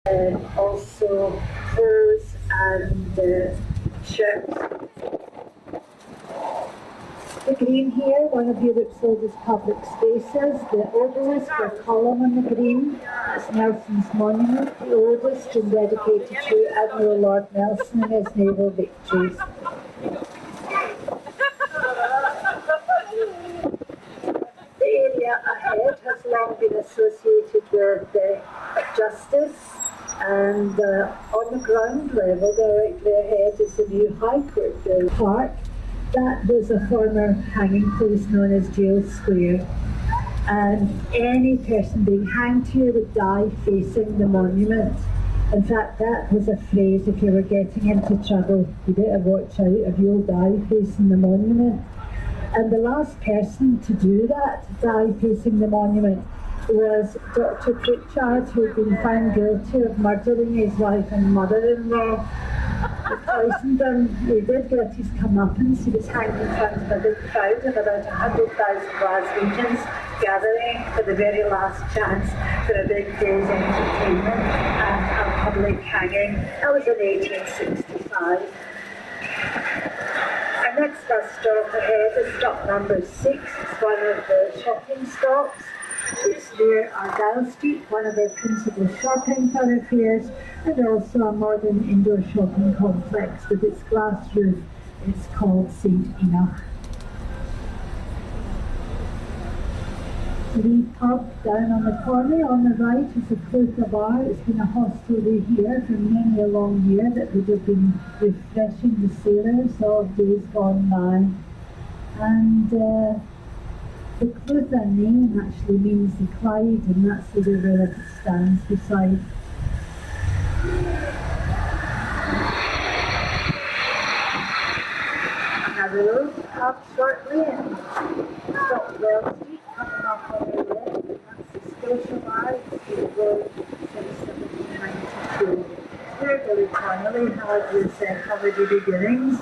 also clothes and shirts. The green here, one of Europe's oldest public spaces, the obelisk or column on the green, that's Nelson's monument, the oldest and dedicated to Admiral Lord Nelson and his naval victories. The area ahead has long been associated with justice, and on the ground level directly ahead is the new High Court Park. That was a former hanging place known as Jail Square, and any person being hanged here would die facing the monument. In fact, that was a phrase: if you were getting into trouble, you better watch out or you'll die facing the monument. And the last person to do that, die facing the monument, was Dr. Pritchard, who had been found guilty of murdering his wife and mother-in-law. He poisoned them. He did get his comeuppance. He was hanged in front of a big crowd of about 100,000 Glaswegians gathering for the very last chance for a big day's entertainment and a public hanging. That was in 1865. Our next bus stop ahead is stop number 6. It's one of the shopping stops. It's near Argyle Street, one of their principal shopping thoroughfares, and also a modern indoor shopping complex with its glass roof. It's called St. Enoch. The wee pub down on the corner on the right is a Clutha bar. It's been a hostelry here for many a long year that would have been refreshing the sailors of days gone by. And the Clutha name actually means the Clyde, and that's the river that it stands beside. Another road up shortly and Stockwell Street coming up on the left, and that's the Scotia Bar. It's been road since 1792. Here Billy Connolly had his comedy beginnings.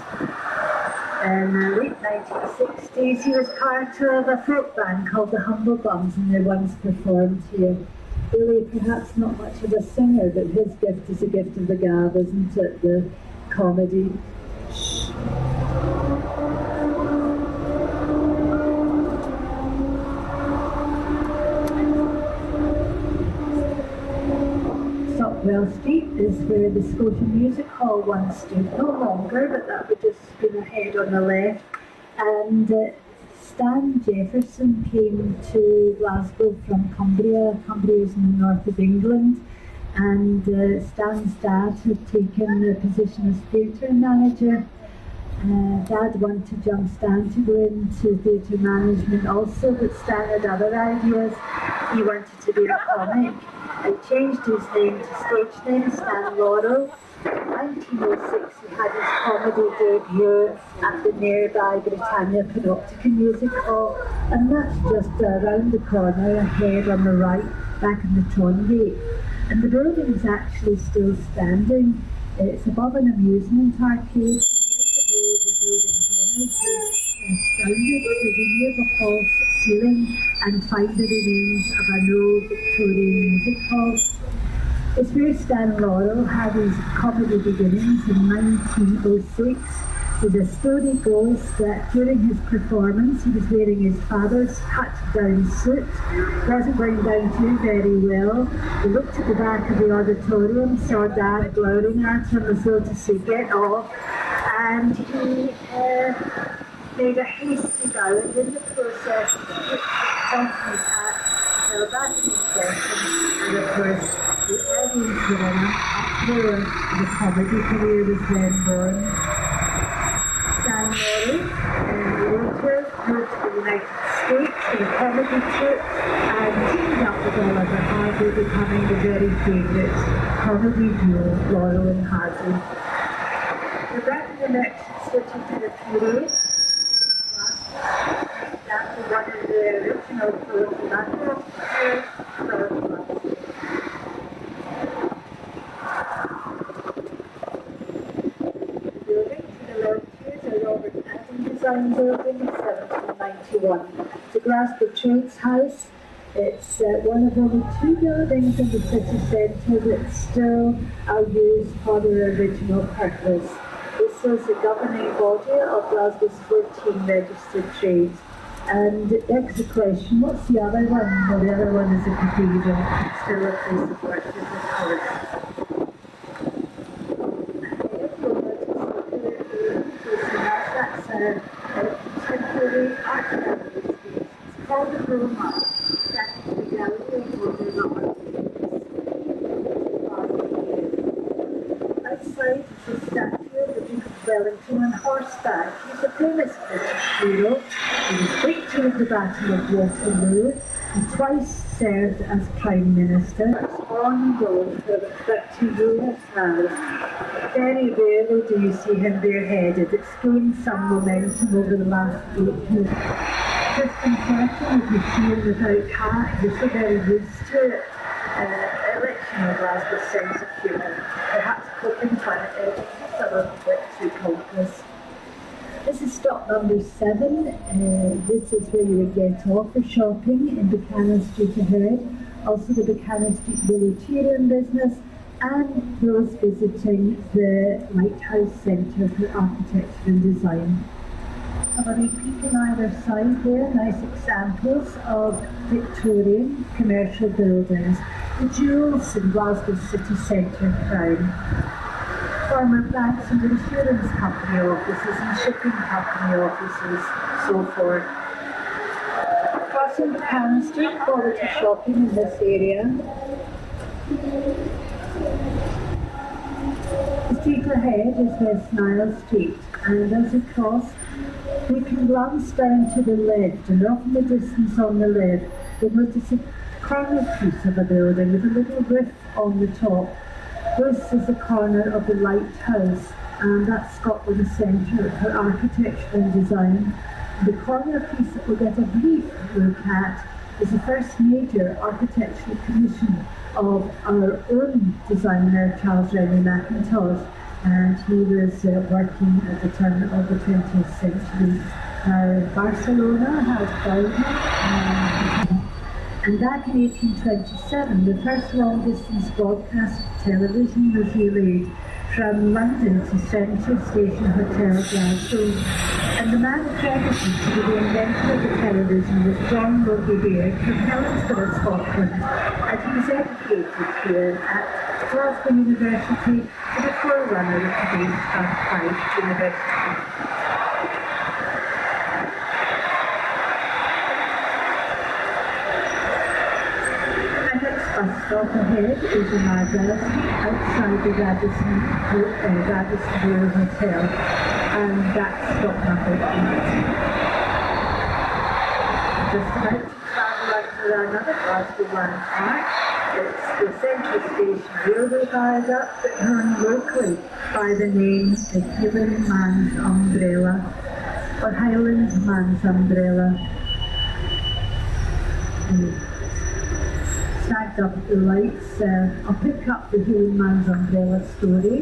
In the late 1960s, he was part of a folk band called the Humble Bums, and they once performed here. Billy, perhaps not much of a singer, but his gift is a gift of the gab, isn't it? The comedy. Stockwell Street is where the Scotia Music Hall once stood, no longer, but that would just been ahead on the left. And Stan Jefferson came to Glasgow from Cumbria. Cumbria is in the north of England, and Stan's dad had taken the position as theatre manager. Dad wanted young Stan to go into theatre management also, but Stan had other ideas. He wanted to be a comic. He changed his name to stage name, Stan Laurel. In 1906 he had his comedy debut at the nearby Britannia Panopticon Music Hall, and that's just around the corner ahead on the right, back in the Trongate. And the building is actually still standing. It's above an amusement arcade. Astounded to be near the hall's ceiling and find the remains of an old Victorian music hall. It's where Stan Laurel had his comedy beginnings in 1906. The story goes that during his performance he was wearing his father's cut-down suit. It wasn't going down too very well. He looked at the back of the auditorium, saw Dad glowering at him as though to say, "Get off," and he made a hasty bow, and in the process he took off his hat, fell back in his session, and of course the audience were in an uproar. The comedy career was then born. Stan Laurel later moved to the United States in a comedy troupe and teamed up with Oliver Hardy, becoming the very favourite comedy duo Laurel and Hardy. We're back in the Merchant City to the period. After one of the original clothes in London, the building to the left here is a Robert Adam design building in 1791. The Glasgow Trades House It's one of only two buildings in the city centre that still are used for their original purpose. This is the governing body of Glasgow's 14 registered trades. And it begs the question, what's the other one? Well, the other one is a cathedral, still a place of worship, of course. That's a contemporary art gallery space. It's called the Roma, standing in the gallery over the art. Outside is a statue of the Duke of Wellington on horseback. He's a famous British hero. He was victor of the Battle of Waterloo and twice served as Prime Minister. It's on loan for the 30 rule now. Very rarely do you see him bareheaded. It's gained some momentum over the last 8 years. Disconcerting if you see him without hat, you're so very used to it. Election of Glasgow's sense of humour, perhaps coping fun at just a little bit too pompous. This is stop number 7. This is where you would get off for shopping in Buchanan Street ahead. Also the Buchanan Street Volunteering business and those visiting the Lighthouse Centre for Architecture and Design. Have a wee peek on either side there, nice examples of Victorian commercial buildings, the jewels in Glasgow City Centre crown. Former banks and insurance company offices and shipping company offices, so forth. Crossing Buchanan Street, quality shopping in this area. The street ahead is West Nile Street, and as you cross, you can glance down to the left, and off in the distance on the left, you'll notice a corner piece of a building with a little roof on the top. This is the corner of the Lighthouse, and that's Scotland's Centre for Architecture and Design. The corner piece that we'll get a brief look at is the first major architectural commission of our own designer, Charles Rennie Mackintosh, and he was working at the turn of the 20th century. Barcelona has Gaudi, and back in 1827, the first long-distance broadcast of television was relayed from London to Central Station Hotel, Glasgow. And the man credited to be the inventor of the television was John Logie Baird from Helensburgh, Scotland, and he was educated here at Glasgow University as a forerunner of today's Untitled University. Bus stop ahead is in our gallery outside the Radisson Blu Hotel, and that's stop number 8. Just about to travel out to another Glasgow landmark. It's the Central Station Railway Viaduct, but known locally by the name the Highland Man's Umbrella, or Highland Man's Umbrella. Snagged up at the lights. I'll pick up the Man's Umbrella story.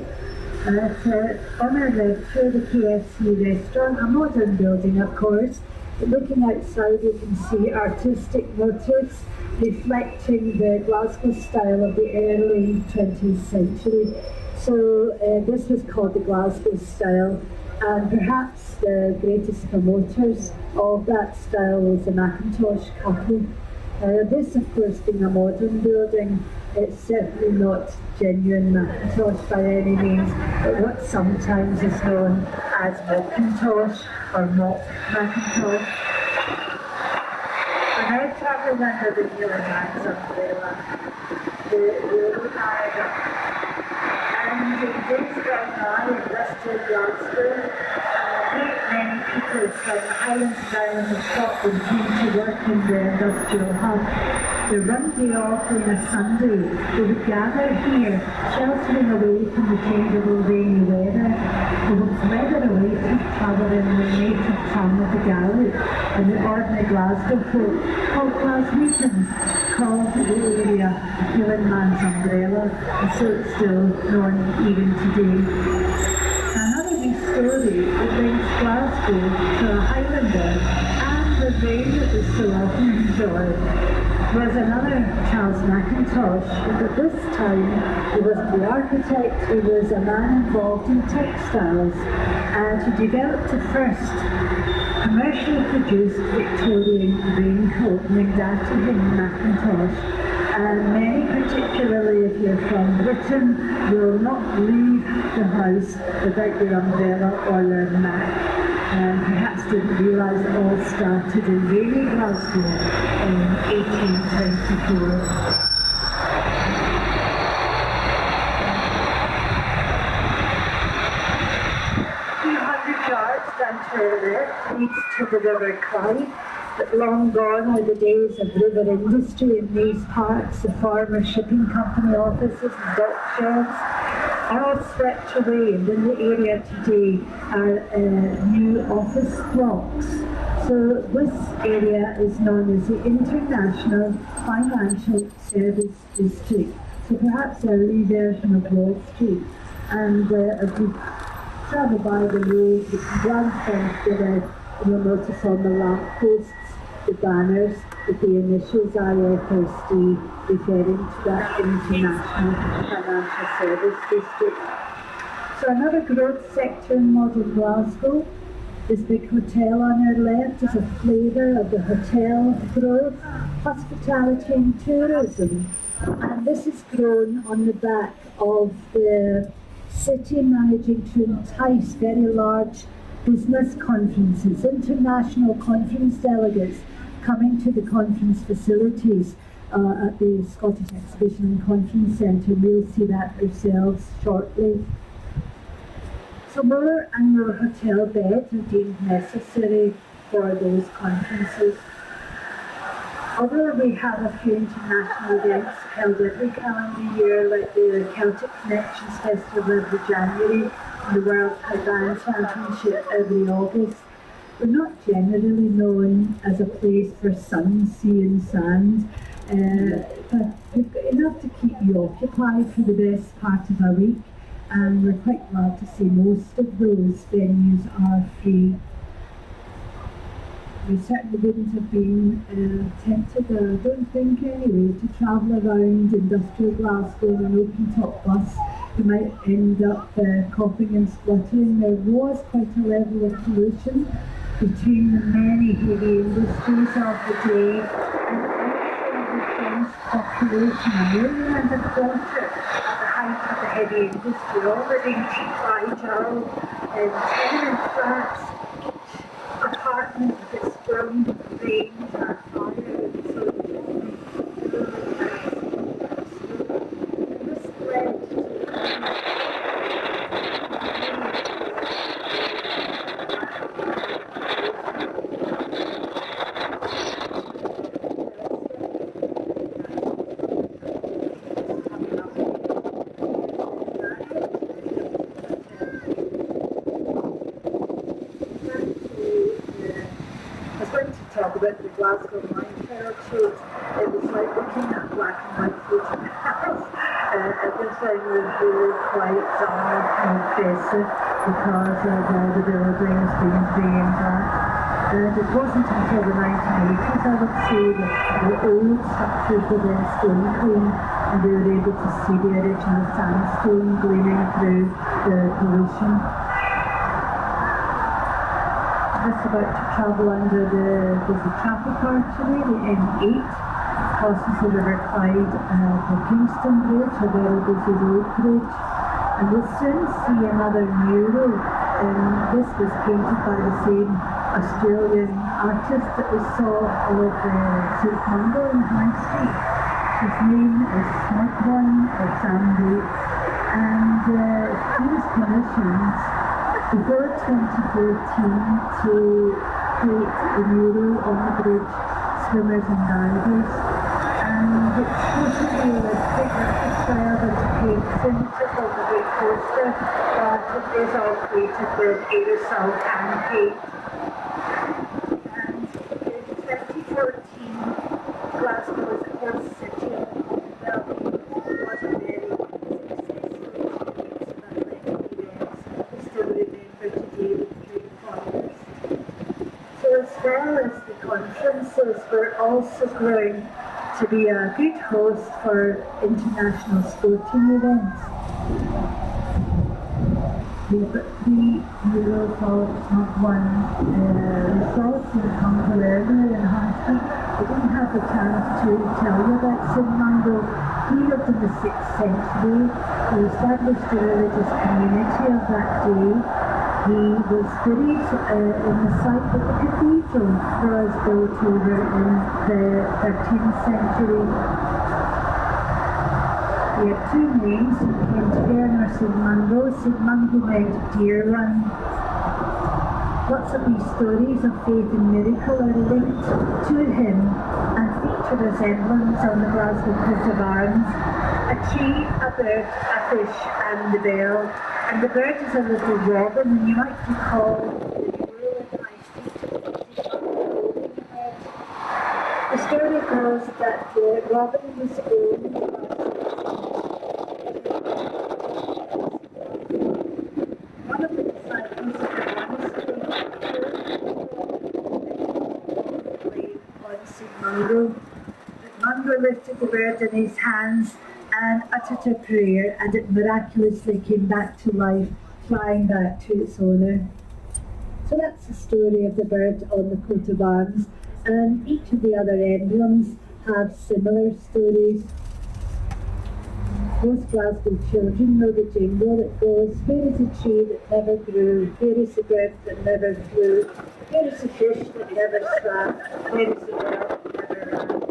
On our left here, the KFC restaurant, a modern building of course, but looking outside you can see artistic motifs reflecting the Glasgow style of the early 20th century. So this was called the Glasgow style, and perhaps the greatest promoters of that style was the Mackintosh couple. This, of course, being a modern building, it's certainly not genuine Mackintosh by any means, but what sometimes is known as Mackintosh or Mock Mackintosh. We're now travelling under the Man's Umbrella, the railway viaduct, and in days gone by in Western Glasgow, many people from the Highlands and Islands of Scotland came to work in the industrial hub. The run day off on a Sunday, they would gather here, sheltering away from the changeable rainy weather. They would fled away to travel in the native tongue of the Gaelic, and the ordinary Glasgow folk called Glaswegians called the area the Highland Man's Umbrella, and so it's still known even today. Story that links Glasgow to a Highlander and the rain that we so often enjoy. was another Charles Mackintosh, but this time he wasn't the architect, he was a man involved in textiles, and he developed the first commercially produced Victorian raincoat named after him, Mackintosh. And many, particularly if you're from Britain, will not leave the house without your umbrella or their mat. And perhaps didn't realise it all started in rainy Glasgow in 1824. 200 yards down to our left leads to the River Clyde. But long gone are the days of river industry in these parts. The former shipping company offices and dock sheds are all swept away, and in the area today are new office blocks. So this area is known as the International Financial Service District. So perhaps a reversion of Wall Street. And as we travel by the road, you can glance down together. You'll notice on the lampposts the banners with the initials IFSD referring to that International Financial Service District. So another growth sector in modern Glasgow. This big hotel on our left is a flavour of the hotel growth, hospitality and tourism. And this is grown on the back of the city managing to entice very large business conferences, international conference delegates coming to the conference facilities at the Scottish Exhibition and Conference Centre. We'll see that ourselves shortly. So more and more hotel beds are deemed necessary for those conferences. Although we have a few international events held every calendar year, like the Celtic Connections Festival every January and the World Band Championship every August, we're not generally known as a place for sun, sea and sand, but we've got enough to keep you occupied for the best part of a week, and we're quite glad to see most of those venues are free. We certainly wouldn't have been tempted, I don't think anyway, to travel around industrial Glasgow in an open-top bus. You might end up coughing and spluttering. There was quite a level of pollution between the many heavy industries of the day and also the dense population. A million and a quarter at the height of the heavy industry, all living cheap-by-jowl in tenement flats. Apartment with its ground range are fire and so this led to about the Glasgow Untitled Chapter. It was like looking at black and white photographs. At this time it was really quite dull and oppressive because of all the buildings being bringing back. And it wasn't until the 1980s, I would say, that the old structures were then stone clean and we were able to see the original sandstone gleaming through the pollution. Just about to travel under there's a traffic artery, the M8, crosses the River Clyde the Kingston Bridge, a very busy road bridge. And we'll soon see another mural, and this was painted by the same Australian artist that we saw all of St Mungo in High Street. His name is Smurkwan or Sam Bates, and he was commissioned before 2014 to create the mural on the bridge, Swimmers and Divers, and it's supposed to be a big style and to paint images on the big poster, but it is all created with aerosol can paint. And in 2014, Glasgow was a host city of the Commonwealth. It was a very So as well as the conferences, we're also growing to be a good host for international sporting events. The Eurosalt not one result in Congolerna and Huntsman. I didn't have the chance to tell you about Sinmango. He lived in the 6th century. He established a religious community of that day. He was buried in the site of the cathedral that was built over in the 13th century. He had two names. He came to Bernard Sinmango. Sinmango meant deer run. Lots of these stories of faith and miracle are linked to him and feature resemblance on the Glasgow coat of arms. A tree, a bird, a fish and the bell. And the bird is a little robin, and you might recall the rural and high street. The story goes that the robin was owned by one of the disciples of the monastery on Sinmango. Mungo lifted the bird in his hands and uttered a prayer, and it miraculously came back to life, flying back to its owner. So that's the story of the bird on the coat of arms, and each of the other emblems have similar stories. Most Glasgow children know the jingle that goes, where is the tree that never grew, where is the bird that never flew, where is the fish that never swam, where is the bell that never rang.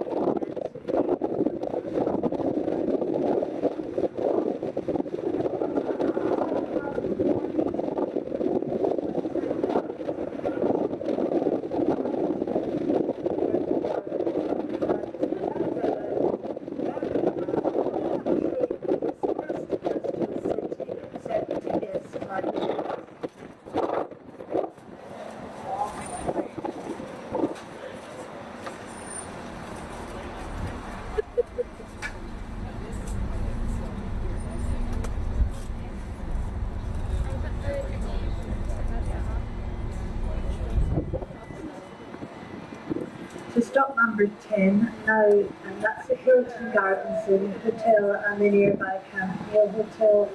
So stop number 10 now, and that's the Hilton Gardens Inn Hotel and the nearby Campbell Hotel.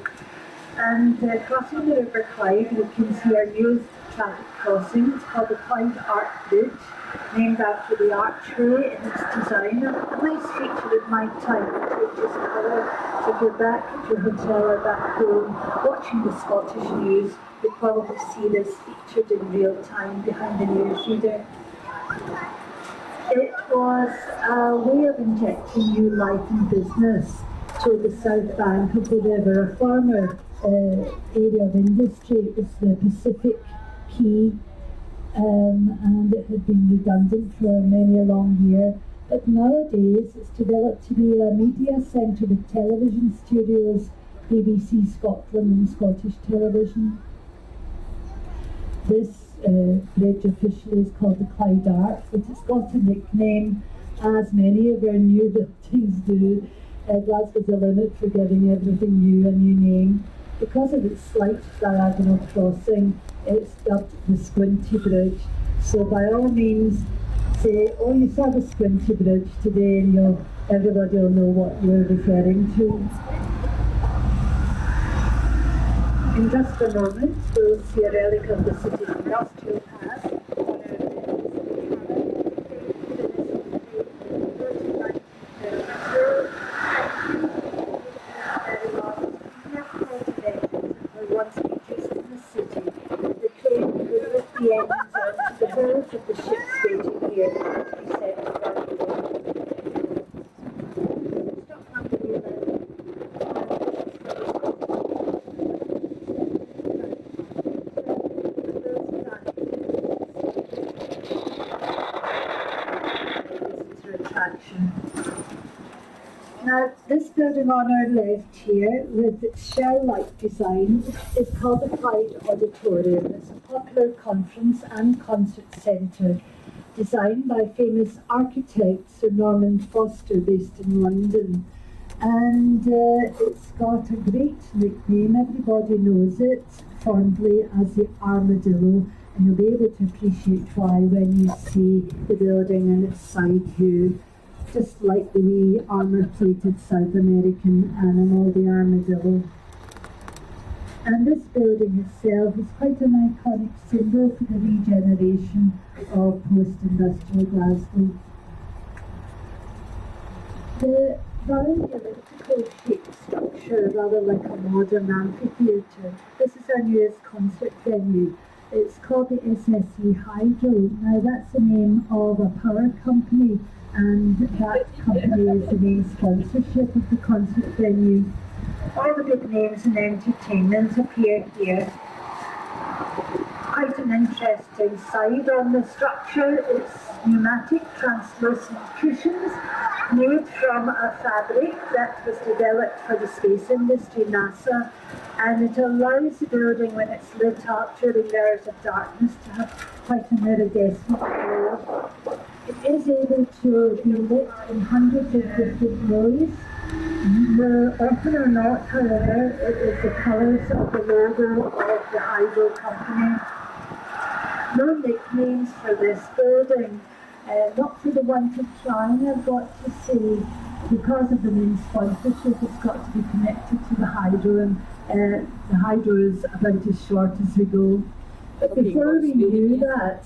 And crossing the River Clyde, we can see our new traffic crossing. It's called the Clyde Arch Bridge, named after the archway in its design. A nice feature of my time, it changes colour. So if you're back at your hotel or back home watching the Scottish news, you'll probably see this featured in real time behind the newsreader. It was a way of injecting new life and business to the south bank of the river, a former area of industry. It was the Pacific Quay, and it had been redundant for many a long year. But nowadays it's developed to be a media centre with television studios, BBC Scotland and Scottish Television. This bridge officially is called the Clyde Arch, but it's got a nickname, as many of our new buildings do. Glasgow's a limit for giving everything new a new name. Because of its slight diagonal crossing, it's dubbed the Squinty Bridge. So by all means, say, oh, you saw the Squinty Bridge today, and everybody will know what you're referring to. In just a moment, we'll see a relic of the city's industrial past. Once produced in the city, the train would lift the engines onto the hulls of the ships waiting here to be sent to Glasgow. Stop number 11. Now, this building on our left here, with its shell-like design, is called the Clyde Auditorium. It's a popular conference and concert centre designed by famous architect Sir Norman Foster, based in London. And it's got a great nickname. Everybody knows it fondly as the Armadillo, and you'll be able to appreciate why when you see the building and its side view just like the wee armour-plated South American animal, the armadillo. And this building itself is quite an iconic symbol for the regeneration of post-industrial Glasgow. The round elliptical shaped structure, rather like a modern amphitheatre, this is our newest concert venue. It's called the SSE Hydro. Now that's the name of a power company, and that company is the main sponsorship of the concert venue. All the big names in entertainment appear here. Quite an interesting side on the structure. It's pneumatic translucent cushions made from a fabric that was developed for the space industry, NASA, and it allows the building, when it's lit up during hours of darkness, to have quite an iridescent glow. It is able to be lit in hundreds of different ways. Often or not, however, it is the colours of the logo of the Hydro company. No nicknames for this building, not for the want of trying, I've got to say. Because of the main sponsorship, it's got to be connected to the Hydro, and the Hydro is about as short as we go. But before we knew that,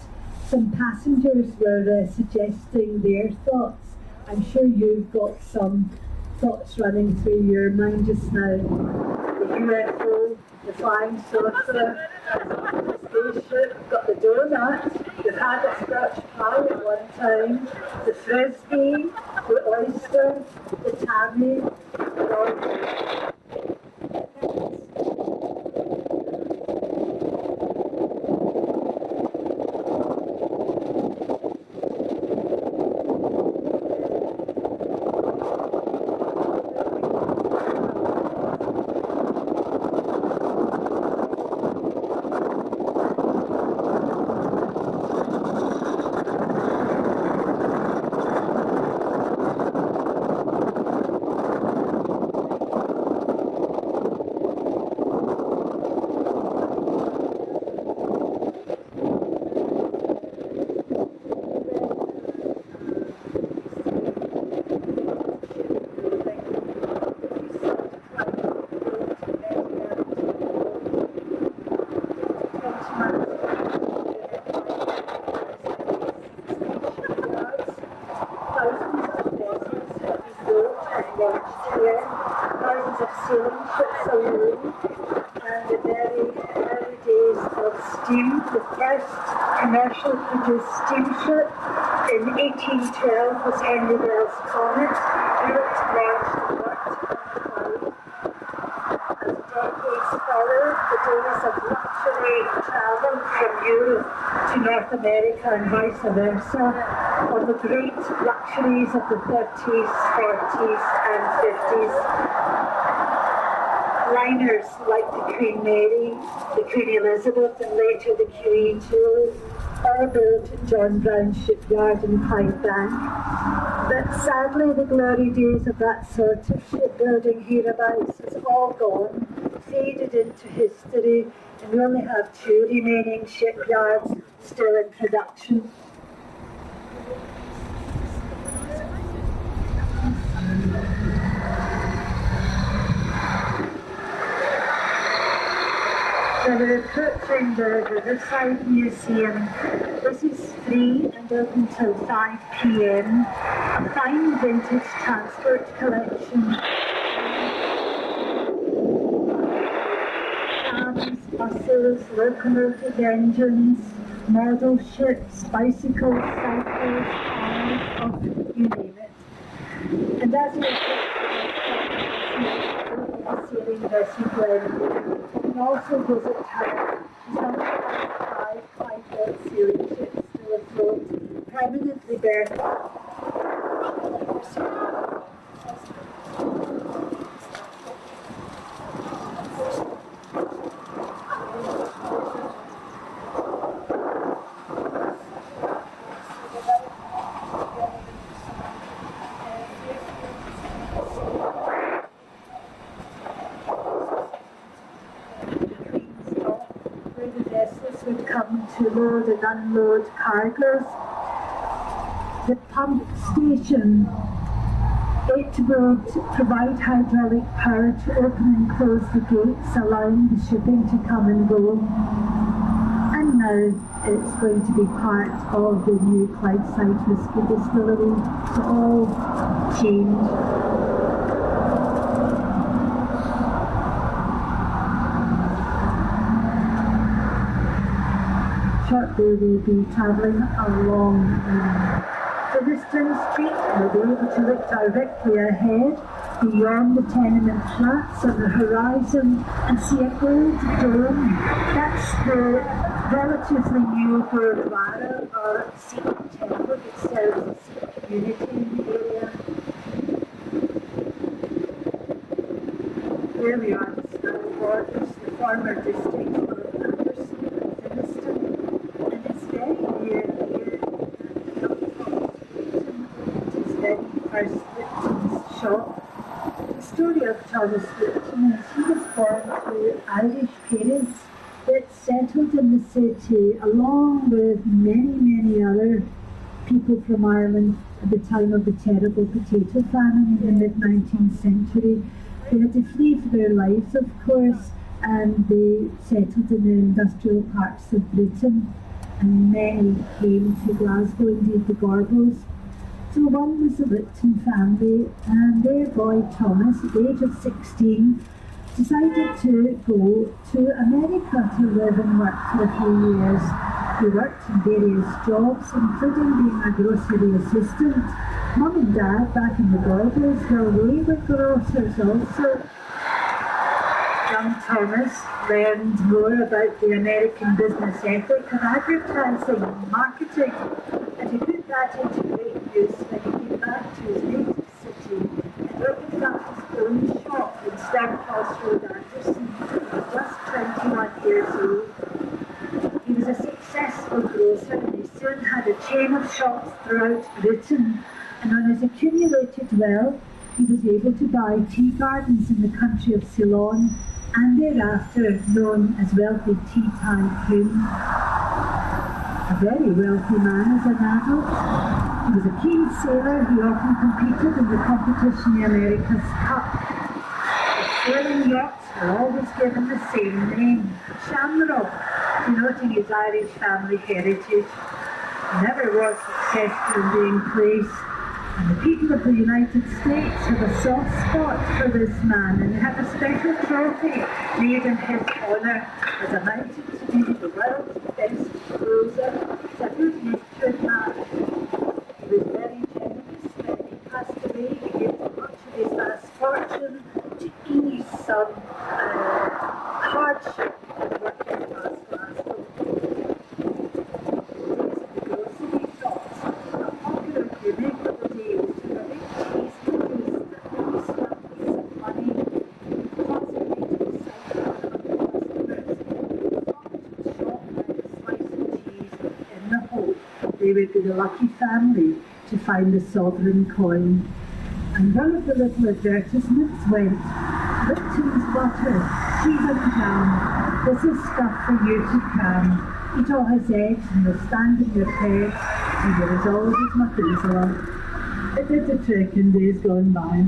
some passengers were suggesting their thoughts. I'm sure you've got some thoughts running through your mind just now. The UFO, the flying saucer, the spaceship, got the donut, we've had a scratch pie at one time, the frisbee, the oyster, the tammy, the oyster. Thousands of sailing ships alone, and the very early days of steam, the first commercial produced steamship in 1812 was Henry Bell's Comet, built, launched and worked on the cloud. As decades followed, the days of luxury travel from Europe to North America and vice versa, on the great luxuries of the 30s, 40s and 50s. Liners like the Queen Mary, the Queen Elizabeth and later the QE2 all built at John Brown Shipyard in Clyde Bank. But sadly the glory days of that sort of shipbuilding hereabouts is all gone, faded into history, and we only have 2 remaining shipyards still in production. We're approaching the Riverside Museum. This is free and open till 5 p.m. A fine vintage transport collection. Cabs, buses, locomotive engines, model ships, bicycles, cycles, cars, you name it. And as we sailing vessel Glen, you can also visit her. She's one of 5 sailing ships still afloat, permanently berthed. Would come to load and unload cargoes. The pump station It would provide hydraulic power to open and close the gates, allowing the shipping to come and go. And now it's going to be part of the new Clydeside Whisky Distillery. So all change. Shortly we'll be travelling along Featherstone Street. We'll be able to look directly ahead beyond the tenement flats on the horizon and see a gold dome. That's the relatively new Gurdwara or Sikh temple that serves the Sikh community in the area. There we are, the Snow Borders, the former district of Anderson and Featherstone, and it's very near here. It is very first Lipton's shop. The story of Thomas Lipton is he was born to Irish parents that settled in the city along with many other people from Ireland at the time of the terrible potato famine in the mid-19th century. They had to flee for their lives, of course, and they settled in the industrial parts of Britain, and many came to Glasgow, indeed the Gorbals. So one was the Lipton family, and their boy Thomas, at the age of 16, decided to go to America to live and work for a few years. He worked in various jobs, including being a grocery assistant. Mum and Dad back in the Gorbals, well, they were grocers also. Young Thomas learned more about the American business ethic of advertising and marketing, and he put that into great use when he came back to his native city and opened up his own shop in Sterncoss Road, Anderson. He was just 21 years old. He was a successful grocer, and he soon had a chain of shops throughout Britain, and on his accumulated wealth, he was able to buy tea gardens in the country of Ceylon, and thereafter known as Wealthy Tea Tycoon. A very wealthy man as an adult. He was a keen sailor. He often competed in the competition the America's Cup. The sailing yachts were always given the same name, Shamrock, denoting his Irish family heritage. He never was successful in being placed, and the people of the United States have a soft spot for this man, and they have a special trophy made in his honour as announced to be the world's best closer. It's a good natured man. He was very generous when he passed away. He gave much of his vast fortune to ease some hardship in working class Glasgow. The grocery shops, a popular gimmick of the day was to have big cheese cookies that really stuck with some money, concentrated cycle on the customers. As long as the shop had a slice of cheese in the hope they would be the lucky family to find the sovereign coin. And one of the little advertisements went, Lipton's butter, cheese and jam, this is stuff for you to cram. Eat all his eggs and you'll stand in your bed, and there is always his Methuselah. It did the trick in days gone by.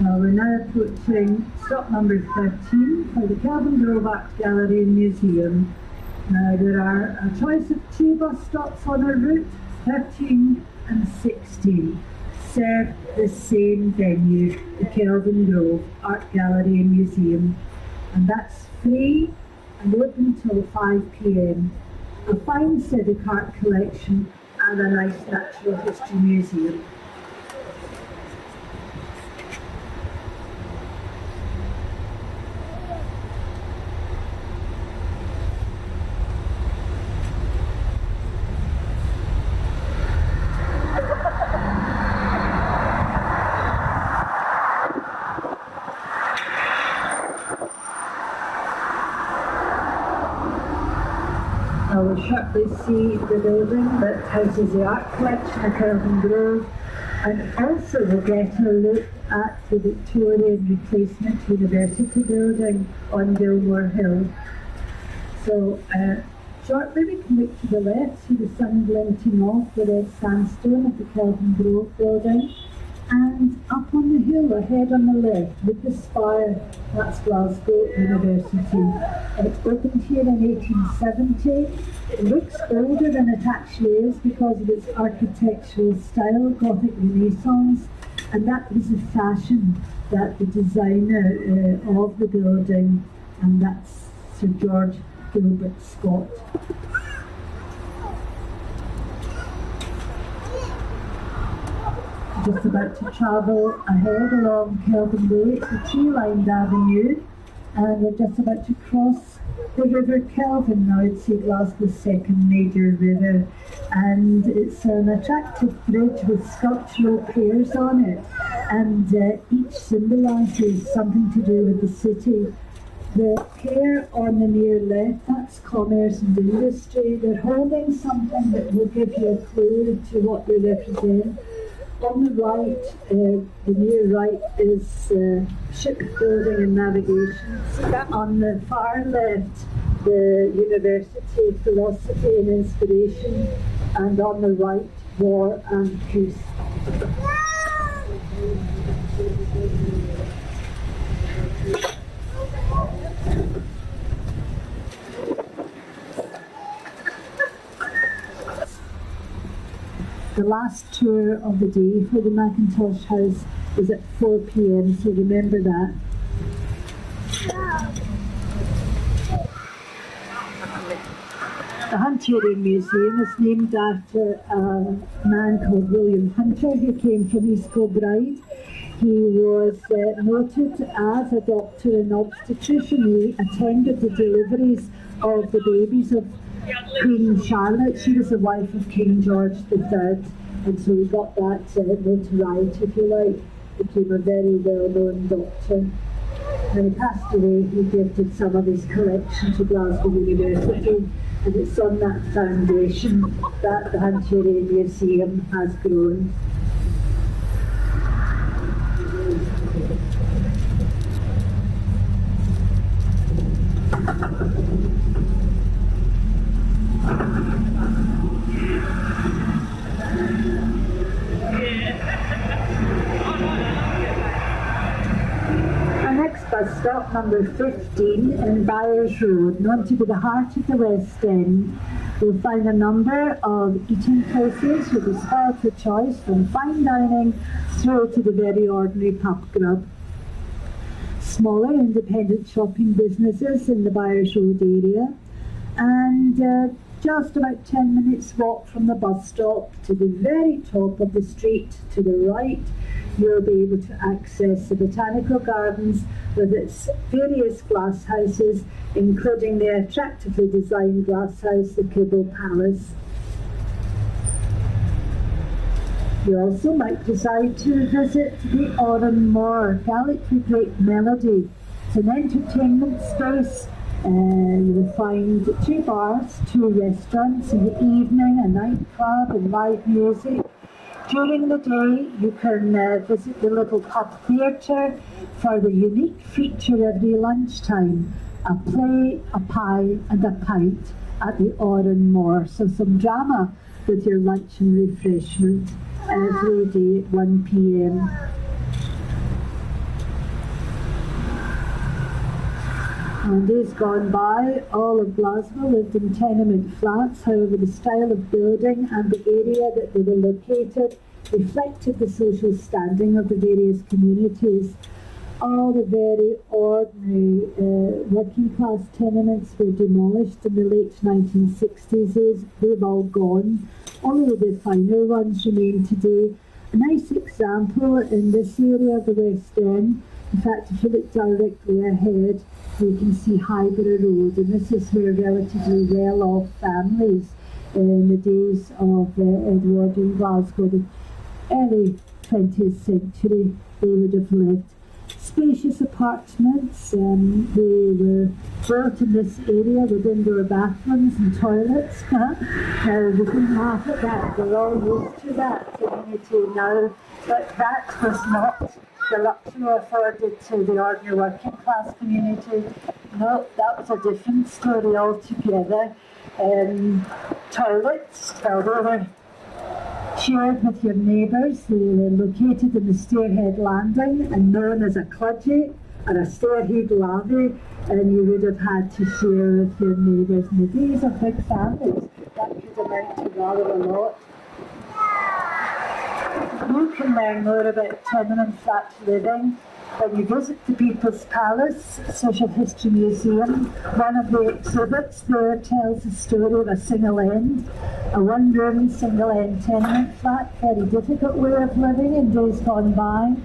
Well, we're now approaching stop number 13 for the Kelvin Grove Art Gallery and Museum. Now there are a choice of 2 bus stops on our route, 13 and 16. Serve the same venue, the Kelvin Grove Art Gallery and Museum, and that's free and open till 5 p.m. A fine civic art collection and a nice natural history museum. I will shortly see the building that houses the art collection of Kelvin Grove, and also we'll get a look at the Victorian replacement university building on Gilmore Hill. So shortly we can look to the left, see the sun glinting off the red sandstone of the Kelvin Grove building. And up on the hill ahead on the left with the spire, that's Glasgow University. It opened here in 1870. It looks older than it actually is because of its architectural style, Gothic Renaissance, and that was the fashion that the designer of the building, and that's Sir George Gilbert Scott. Just about to travel ahead along Kelvin Way. It's a tree-lined avenue, and we're just about to cross the River Kelvin now. It's Glasgow's second major river, and it's an attractive bridge with sculptural piers on it, and each symbolises something to do with the city. The pair on the near left, that's commerce and industry. They're holding something that will give you a clue to what they represent. On the right, the near right is shipbuilding and navigation. On the far left, the university, philosophy and inspiration. And on the right, war and peace. The last tour of the day for the Macintosh House is at 4 p.m, so remember that. The Hunterian Museum is named after a man called William Hunter who came from East Kilbride. He was noted as a doctor and obstetrician. He attended the deliveries of the babies of Queen Charlotte. She was the wife of King George III, and so he got that notoriety, if you like, became a very well-known doctor. When he passed away, he gifted some of his collection to Glasgow University, and it's on that foundation that the Hunterian Museum has grown. Bus stop number 15 in Byers Road, known to be the heart of the West End. You'll find a number of eating places with a spare for choice, from fine dining through to the very ordinary pub grub. Smaller independent shopping businesses in the Byers Road area, and just about 10 minutes walk from the bus stop to the very top of the street to the right, you'll be able to access the Botanical Gardens with its various glass houses, including the attractively designed glass house, the Kibble Palace. You also might decide to visit the Autumn Moor, Gallically Great Melody. It's an entertainment space. You will find 2 bars, 2 restaurants in the evening, a nightclub and live music. During the day, you can visit the little pub theatre for the unique feature every lunchtime, a play, a pie and a pint at the Autumn Moor. So some drama with your lunch and refreshment every day at 1 p.m. On days gone by, all of Glasgow lived in tenement flats. However, the style of building and the area that they were located reflected the social standing of the various communities. All the very ordinary working class tenements were demolished in the late 1960s. They've all gone. Only the finer ones remain today. A nice example in this area of the West End. In fact, if you look directly ahead, you can see Highborough Road, and this is where relatively well-off families in the days of Edwardian Glasgow, the early 20th century, they would have lived. Spacious apartments, they were built in this area with indoor bathrooms and toilets. We can laugh at that, we're all used to that community now, but that was not the luxury afforded to the ordinary working class community. No, that was a different story altogether. Toilets, well, they were shared with your neighbours. They were located in the stairhead landing and known as a cludgy or a stairhead lavvy, and you would have had to share with your neighbours. In the days of big families, that could amount to rather a lot. You can learn more about tenement flat living when you visit the People's Palace Social History Museum. One of the exhibits there tells the story of a single end, a one-room single end tenement flat, very difficult way of living in days gone by.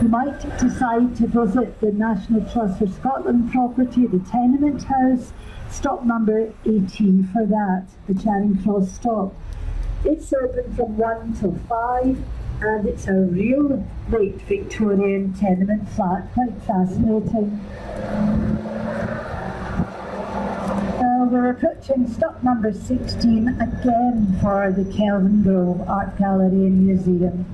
You might decide to visit the National Trust for Scotland property, the tenement house, stop number 18 for that, the Charing Cross stop. It's open from 1 till 5, and it's a real late Victorian tenement flat, quite fascinating. We're approaching stop number 16 again for the Kelvin Grove Art Gallery and Museum.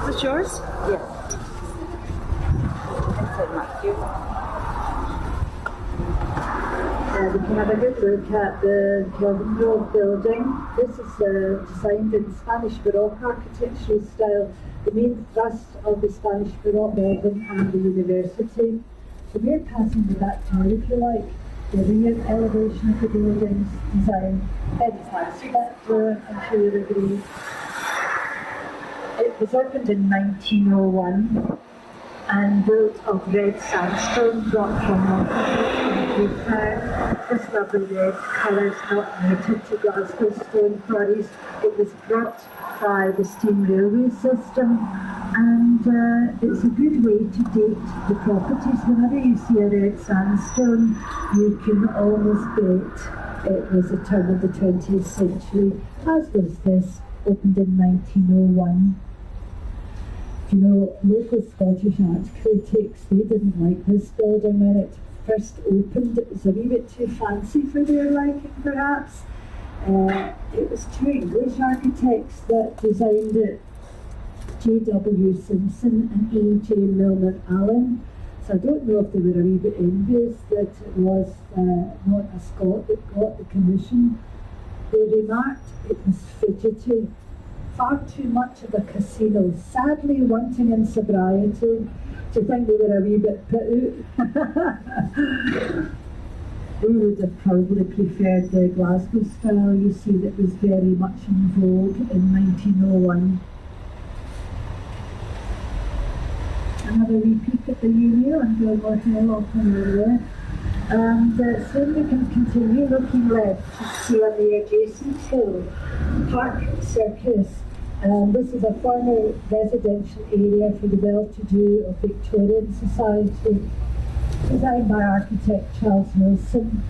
Is it yours? Yes. Thanks so much. We can have a good look at the Kelvin Grove building. This is designed in Spanish Baroque architectural style, the main thrust of the Spanish Baroque building and the university. So we're passing the back door, if you like, the rear elevation of the building's design. Very fancy back door, I'm sure you'll agree. It was opened in 1901 and built of red sandstone brought from Cape Town. This lovely red colour is not native to Glasgow stone quarries. It was brought by the steam railway system, and it's a good way to date the properties. Whenever you see a red sandstone, you can almost bet it was a turn of the 20th century, as was this, opened in 1901. You know, local Scottish art critics, they didn't like this building when it first opened. It was a wee bit too fancy for their liking, perhaps. It was two English architects that designed it, J.W. Simpson and A.J. Milner Allen. So I don't know if they were a wee bit envious that it was not a Scot that got the commission. They remarked it was fidgety, far too much of a casino, sadly wanting in sobriety. Do you think they were a wee bit put out? They would have probably preferred the Glasgow style, you see, that was very much in vogue in 1901. Another wee peek at the Union and going along from there. And soon we can continue looking left to see on the adjacent hill, Park Circus. This is a former residential area for the well-to-do of Victorian society, designed by architect Charles Wilson,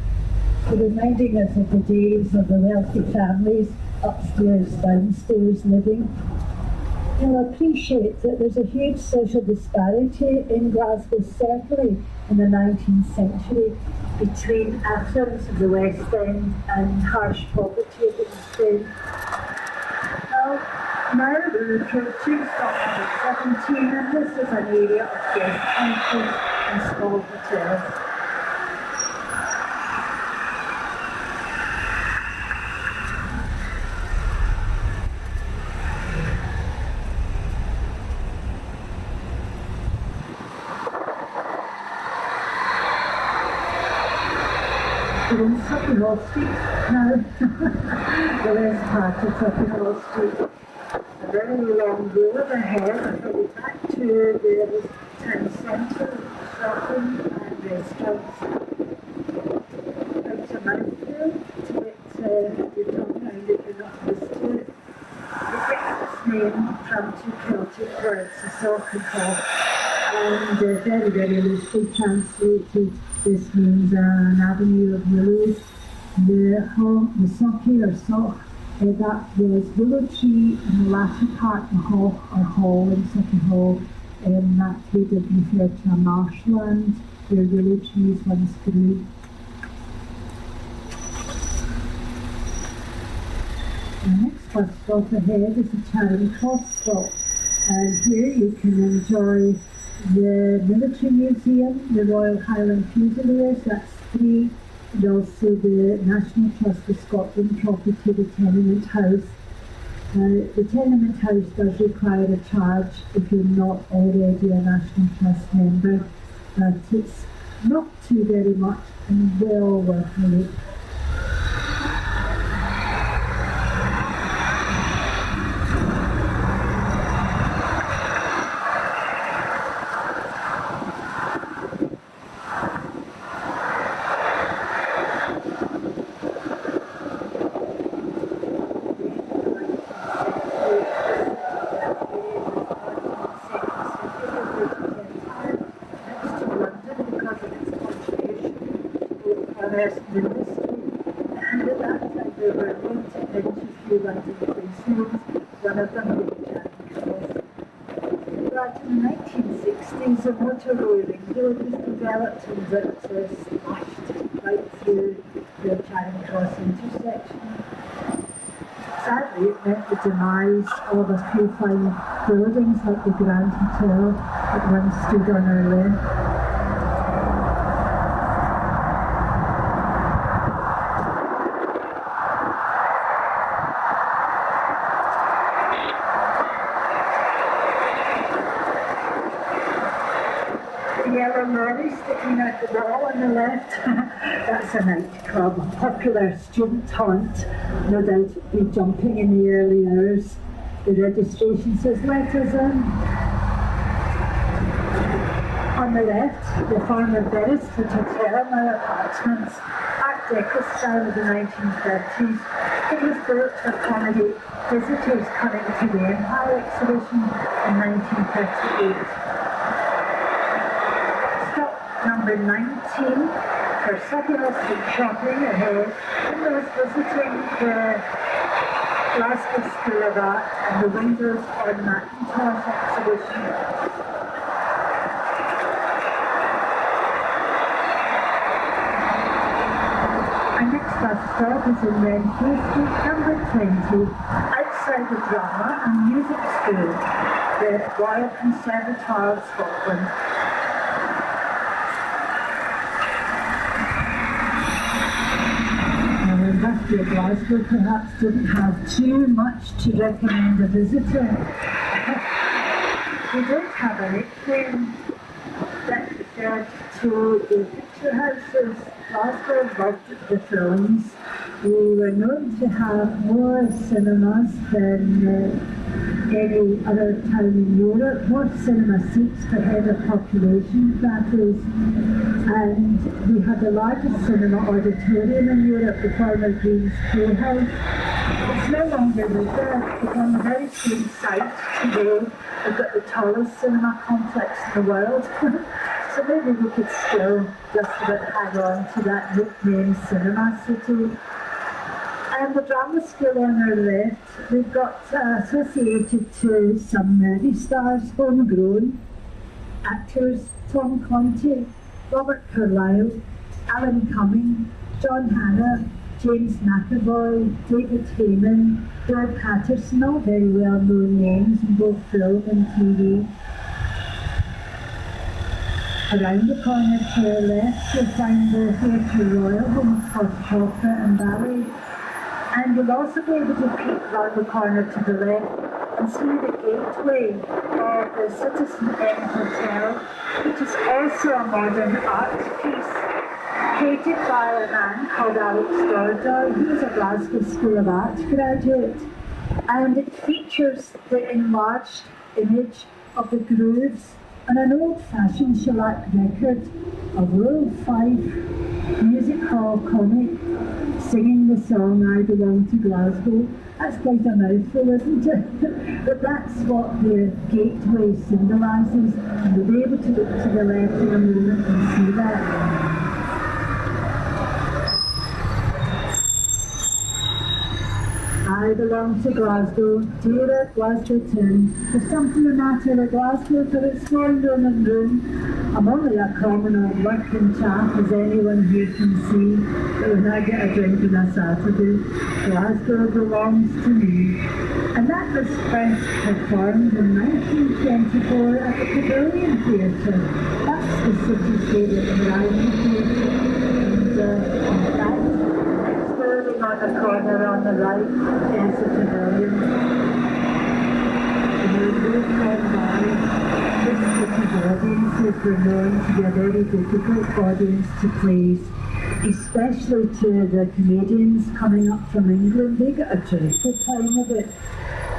reminding us of the days of the wealthy families, upstairs, downstairs living. You'll appreciate that there's a huge social disparity in Glasgow, certainly in the 19th century, between affluence of the West End and harsh poverty of the East End. Now we're approaching stop number 17, and this is an area of guest houses and small hotels. We're in Tuppinghall Street now, the west part of Tuppinghall Street. A very long road ahead, and we'll be back to the town centre, shopping and restaurants. There's a mouthful to get your tongue around if you're not used to it. It gets its name from two Celtic words, a sock and hop, and very, very loosely translated, this means an avenue of willows. The socky or sock That was Willow Tree in the latter part of Hall in City Hall. That would have referred to a marshland where willow trees once grew. The next bus stop ahead is the Charing Cross stop. And here you can enjoy the Military Museum, the Royal Highland Fusiliers, that's 3, and also the National Trust of Scotland property, the Tenement House. The Tenement House does require a charge if you're not already a National Trust member, but it's not too very much and well worth a look. And at that time there were limited few London places, one of them being Charing Cross. But in the 1960s, a motorway ring road was developed and it slashed right through the Charing Cross intersection. Sadly, it meant the demise of a few fine buildings like the Grand Hotel that once stood on our left. Yellow lorry sticking out the wall on the left. That's a nightclub, a popular student haunt. No doubt be jumping in the early hours. The registration says let us in. On the left, the former Beresford Hotel, now apartments, Art Deco style of the 1930s. It was built to accommodate visitors coming to the Empire exhibition in 1938. Number 19 for psychological shopping ahead and those visiting the Glasgow School of Art and the windows on Macintosh exhibition. Our next bus stop is in Renfrew Street, number 20, outside the Drama and Music School, the Royal Conservatoire of Scotland. Industrial Glasgow perhaps didn't have too much to recommend a visitor. We don't have a nickname that referred to the picture houses. Glasgow loved the films. We were known to have more cinemas than any other town in Europe, more cinema seats per head of population, that is. And we had the largest cinema auditorium in Europe, the former Green's Playhouse. It's no longer there. It's on the very same site today. We've got the tallest cinema complex in the world. So maybe we could still just about hang on to that nickname, Cinema City. And the drama school on our left, we've got associated to some movie stars, homegrown actors, Tom Conti, Robert Carlyle, Alan Cumming, John Hannah, James McAvoy, David Heyman, Bill Patterson, all very well-known names in both film and TV. Around the corner to our left, you'll find the Theatre Royal, home of opera and ballet. And you'll also be able to peek round the corner to the left and see the gateway of the Citizen Inn Hotel, which is also a modern art piece created by a man called Alex Dordoy. He's a Glasgow School of Art graduate. And it features the enlarged image of the grooves on an old-fashioned shellac record of Will Fife, music hall comic, singing the song I Belong to Glasgow. That's quite a mouthful, isn't it? But that's what the gateway symbolises, and you'll be able to look to the left in a moment and see that. I I belong to Glasgow, dear at Glasgow town. There's something the matter at Glasgow, for it's going room and room. I'm only a common old working chap, as anyone here can see. But when I get a drink on a Saturday, Glasgow belongs to me. And that was first performed in 1924 at the Pavilion Theatre. That's the city's favourite variety theatre. And that's building on the corner on the right is the Pavilion. And we've moved on by this city's audiences were known to be a very difficult audience to please, especially to the comedians coming up from England. They got a dreadful time of it.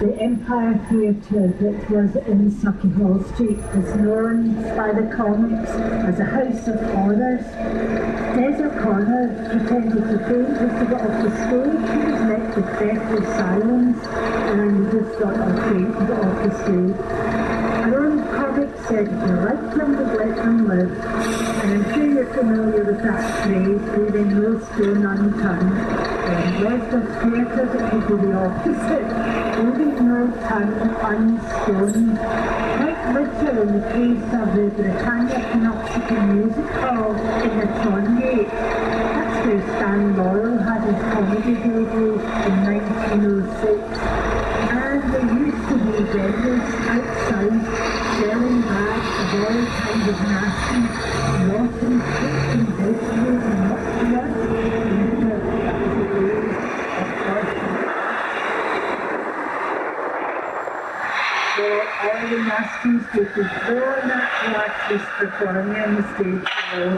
The Empire Theatre that was in Sauchiehall Street was known by the comics as a house of horrors. Desert Corner pretended to faint as he got off the stage. He was met with deathly silence and he just got off the stage. Our own comic said, if you like them, we'd let them live. And I'm sure you're familiar with that phrase, leaving no stone unturned. Rest of theatres that people the opposite, leaving no tongue unstoned. Quite literally in the case of the Britannia Panopticon Music Hall in the Tongate. That's where Stan Laurel had his comedy debut in 1906. And there used to be vendors outside selling bags of all kinds of nasty, rotten, kitchen vegetables and much so all the nasties would be thrown at the artist performing on the stage below.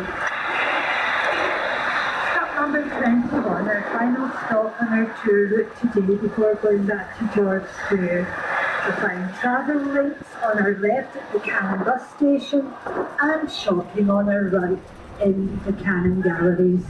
Stop number 21, our final stop on our tour route today before going back to George Square. We'll find travel links on our left at the Cannon bus station and shopping on our right in the Cannon galleries.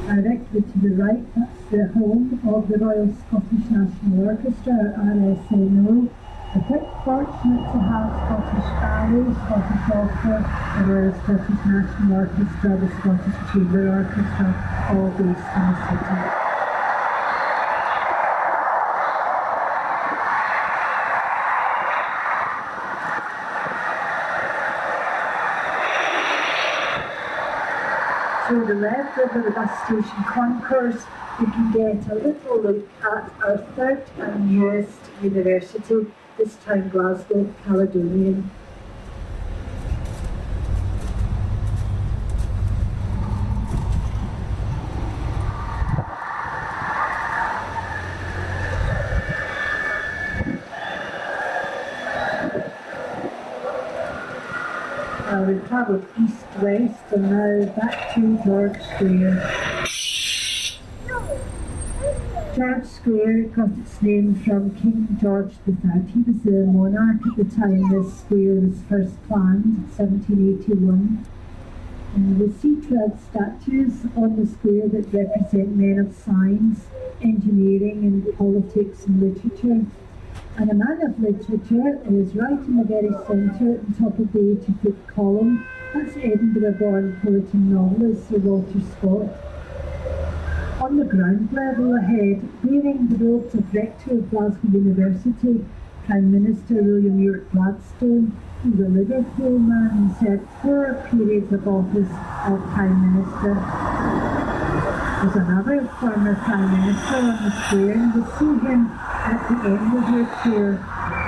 Directly to the right, that's the home of the Royal Scottish National Orchestra, RSNO. We're quite fortunate to have Scottish Ballet, Scottish Opera, the Royal Scottish National Orchestra, the Scottish Chamber Orchestra, all based in the city. To the left over the bus station concourse, you can get a little look at our third and newest university, this time Glasgow Caledonian. We've travelled east-west and now back to George Square. George Square got its name from King George III. He was the monarch at the time this square was first planned, 1781. And we see 12 statues on the square that represent men of science, engineering and politics and literature. And a man of literature is right in the very centre at the top of the 80-foot column. That's Edinburgh-born poet and novelist Sir Walter Scott. On the ground level ahead, wearing the robes of Rector of Glasgow University, Prime Minister William York Gladstone, who's a Liverpool man and served 4 periods of office of Prime Minister. There's another former Prime Minister on the square, and we'll see him at the end of your tour.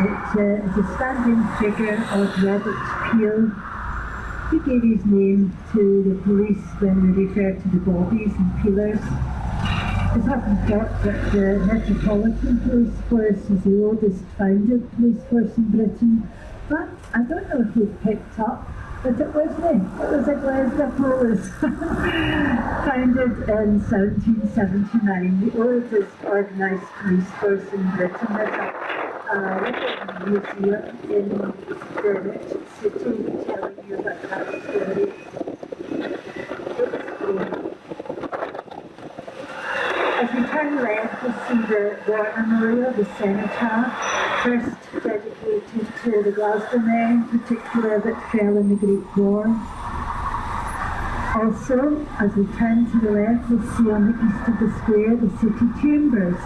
It is a standing figure of Robert Peel. He gave his name to the police when they referred to the bodies and peelers. It's often thought that the Metropolitan Police Force is the oldest founded police force in Britain, but I don't know if we've picked up, but it was me. It was a Glasgow police, founded in 1779, the oldest organised police force in Britain. There's a little museum in the city telling you about that story. As we turn left, we'll see the war memorial, the cenotaph, first dedicated to the Glasgow men in particular that fell in the Great War. Also, as we turn to the left, we'll see on the east of the square the city chambers,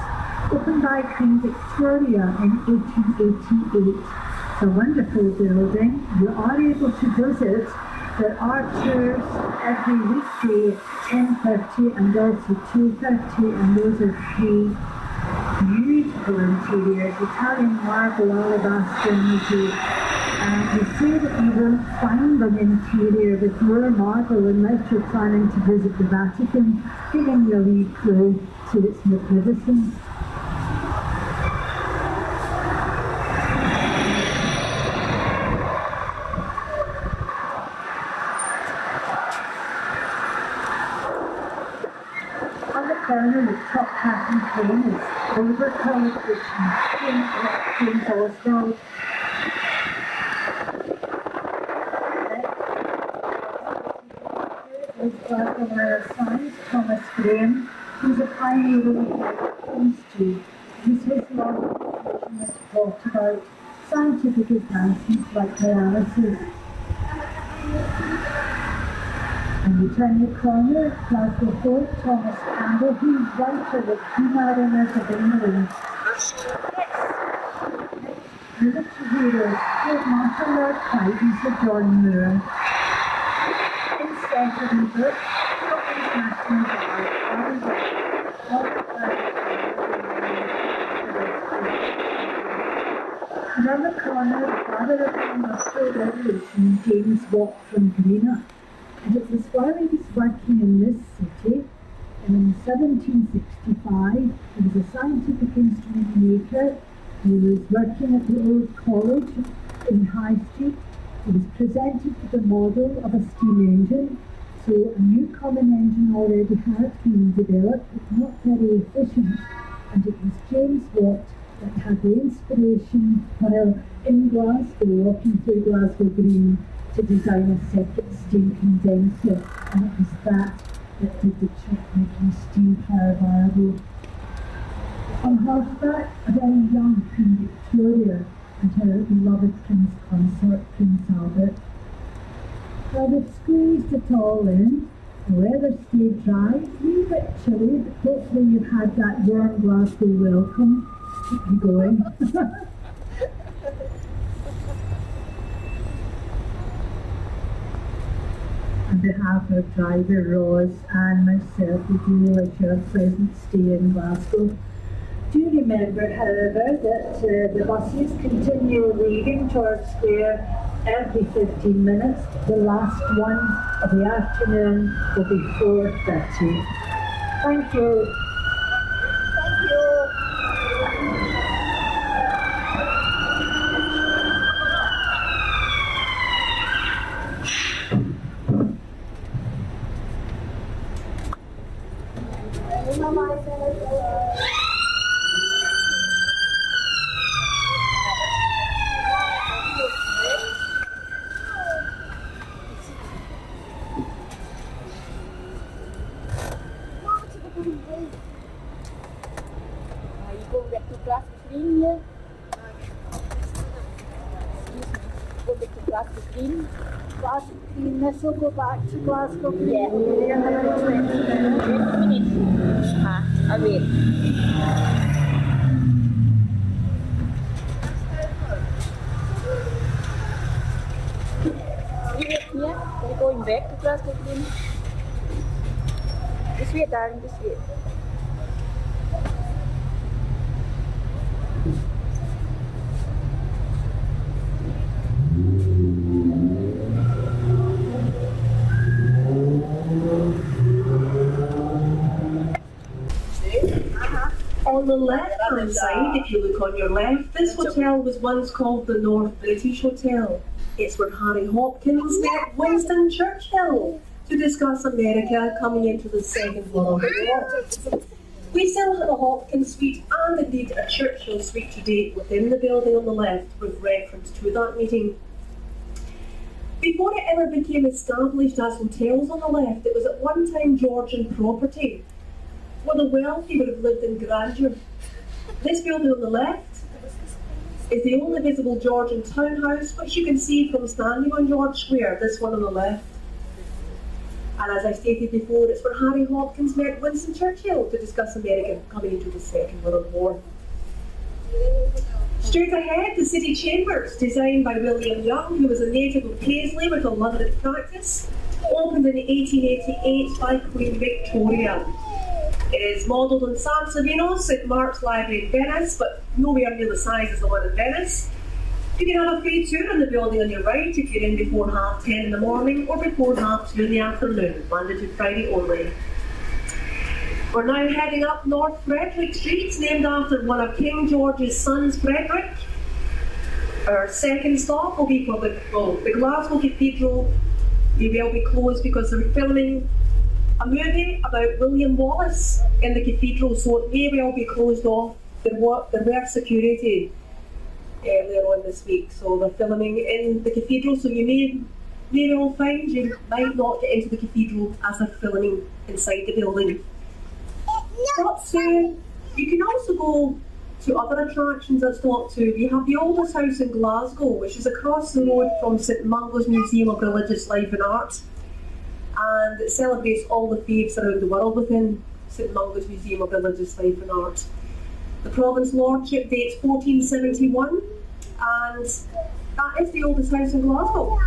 opened by Queen Victoria in 1888. It's a wonderful building. You are able to visit. There are tours every weekday at 10:30 and also 2:30, and those are free. Beautiful interiors, Italian marble, alabaster, motif. And you say that you won't find an interior with more marble unless you're planning to visit the Vatican, giving you a wee clue to its magnificence. Corner with top hat and cane is overcoat, which James Oswald. Is Glasgow science Thomas Graham, who's a pioneer in chemistry. This was long that talked about scientific advancements like dialysis. And you turn the corner, Glasgow Fort, Thomas Campbell, who's writer with Mariners of England. The little heroes, Lord Martin, Lord Clyde, and Sir John Moore. In second book, Scotland's National Guard, and on the corner, the father of the Industrial Revolution, James Watt from Greenock. And it was while he was working in this city, and in 1765, he was a scientific instrument maker. He was working at the old college in High Street. He was presented with a model of a steam engine. So a new common engine already had been developed, but not very efficient. And it was James Watt that had the inspiration while in Glasgow, walking through Glasgow Green, to design a separate steam condenser, and it was that did the trick, making steam power viable. On horseback, a very young Queen Victoria and her beloved Prince Consort, Prince Albert. Well, they've squeezed it all in. The weather stayed dry, a wee bit chilly, but hopefully you've had that warm Glasgow welcome. Keep you going. On behalf of driver Roz and myself, we do wish you a pleasant stay in Glasgow. Do remember, however, that the buses continue leaving George Square every 15 minutes. The last one of the afternoon will be 4:30. Thank you. Thank you. This will go back to Glasgow. Yeah. Another 20 minutes. I'll wait. Yeah, we're going back to Glasgow Green. This way, darling, this way. On the left-hand side, if you look on your left, this hotel was once called the North British Hotel. It's where Harry Hopkins met Winston Churchill to discuss America coming into the Second World War. We still have a Hopkins suite and indeed a Churchill suite to date within the building on the left with reference to that meeting. Before it ever became established as hotels on the left, it was at one time Georgian property. where the wealthy would have lived in grandeur. This building on the left is the only visible Georgian townhouse, which you can see from standing on George Square, this one on the left. And as I stated before, it's where Harry Hopkins met Winston Churchill to discuss America coming into the Second World War. Straight ahead, the City Chambers, designed by William Young, who was a native of Paisley with a London practice, opened in 1888 by Queen Victoria. It is modelled on San Savino's St Mark's Library in Venice, but nowhere near the size as the one in Venice. You can have a free tour in the building on your right if you're in before 10:30 in the morning or before 2:30 in the afternoon, Monday to Friday only. We're now heading up North Frederick Street, named after one of King George's sons, Frederick. Our second stop will be for the Glasgow Cathedral. We will be closed because they're filming a movie about William Wallace in the cathedral, so it may well be closed off. There were security earlier on this week, so they're filming in the cathedral, so you may well find you might not get into the cathedral as they're filming inside the building. But you can also go to other attractions at Stop 2. We have the oldest house in Glasgow, which is across the road from St Mungo's Museum of Religious Life and Art, and it celebrates all the faiths around the world within St Mungo's Museum of Religious Life and Art. The Province Lordship dates 1471, and that is the oldest house in Glasgow.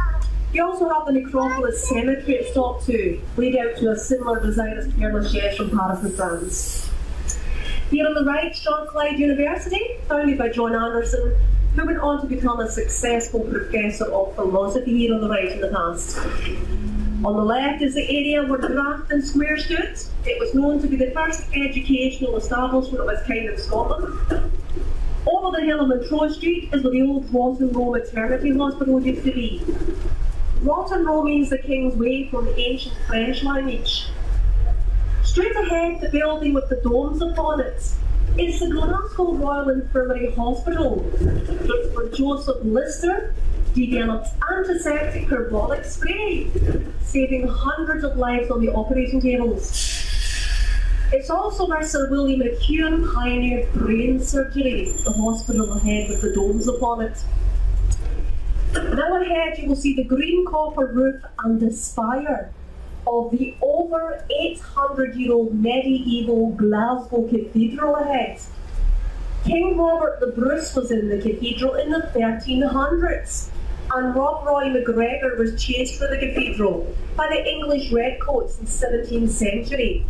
You also have the Necropolis Cemetery at Stop 2, laid out to a similar design as Père Lachaise from Paris and France. Here on the right, Strathclyde University, founded by John Anderson, who went on to become a successful professor of philosophy here on the right in the past. On the left is the area where Grafton Square stood. It was known to be the first educational establishment of its kind in Scotland. Over the hill on Montrose Street is where the old Rotten Row Maternity Hospital used to be. Rotten Row means the King's Way from the ancient French language. Straight ahead, the building with the domes upon it is the Glasgow Royal Infirmary Hospital, where Joseph Lister developed antiseptic carbolic spray, saving hundreds of lives on the operating tables. It's also where Sir William McEwen pioneered brain surgery, the hospital ahead with the domes upon it. Now ahead you will see the green copper roof and the spire of the over 800-year-old medieval Glasgow Cathedral ahead. King Robert the Bruce was in the cathedral in the 1300s, and Rob Roy McGregor was chased for the cathedral by the English redcoats in the 17th century.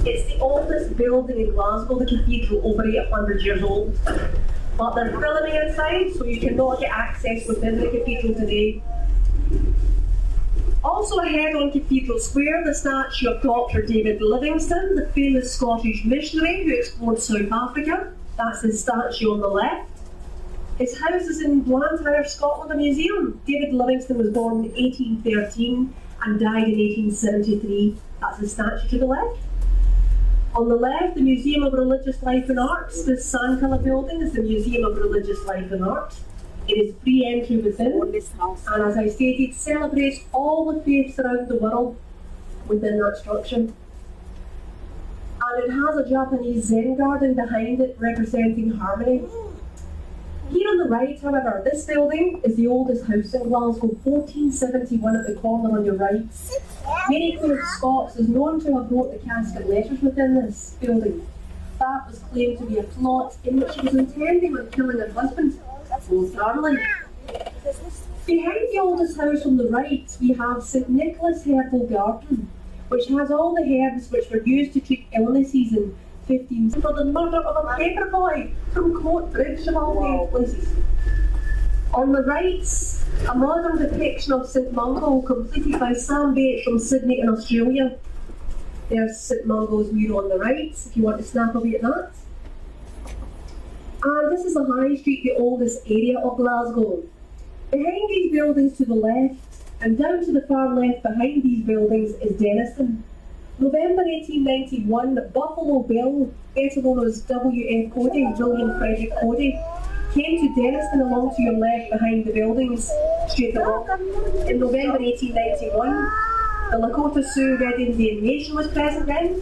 It's the oldest building in Glasgow, the cathedral, over 800 years old. But they're filming inside, so you cannot get access within the cathedral today. Also ahead on Cathedral Square, the statue of Dr. David Livingstone, the famous Scottish missionary who explored South Africa. That's his statue on the left. His house is in Blantyre, Scotland, a museum. David Livingstone was born in 1813 and died in 1873. That's his statue to the left. On the left, the Museum of Religious Life and Arts. This sand colour building is the Museum of Religious Life and Art. It is free entry within, and as I stated, celebrates all the faiths around the world within that structure. And it has a Japanese Zen garden behind it representing harmony. Here on the right, however, this building is the oldest house in Glasgow, 1471 at the corner on your right. Mary Queen of Scots is known to have wrote the casket letters within this building. That was claimed to be a plot in which she was intending on killing her husband. Behind the oldest house on the right, we have St Nicholas Herbal Garden, which has all the herbs which were used to treat illnesses in 15 for the murder of a paper boy from Court Bridge of all places. On the right, a modern depiction of St Mungo completed by Sam Bates from Sydney in Australia. There's St Mungo's mural on the right, if you want to snap a wee at that. And this is the High Street, the oldest area of Glasgow. Behind these buildings to the left, and down to the far left behind these buildings is Denniston. November 1891, Buffalo Bill, better known as W.F. Cody, William Frederick Cody, came to Denniston along to your left behind the buildings, straight along. In November 1891, the Lakota Sioux Red Indian Nation was present then.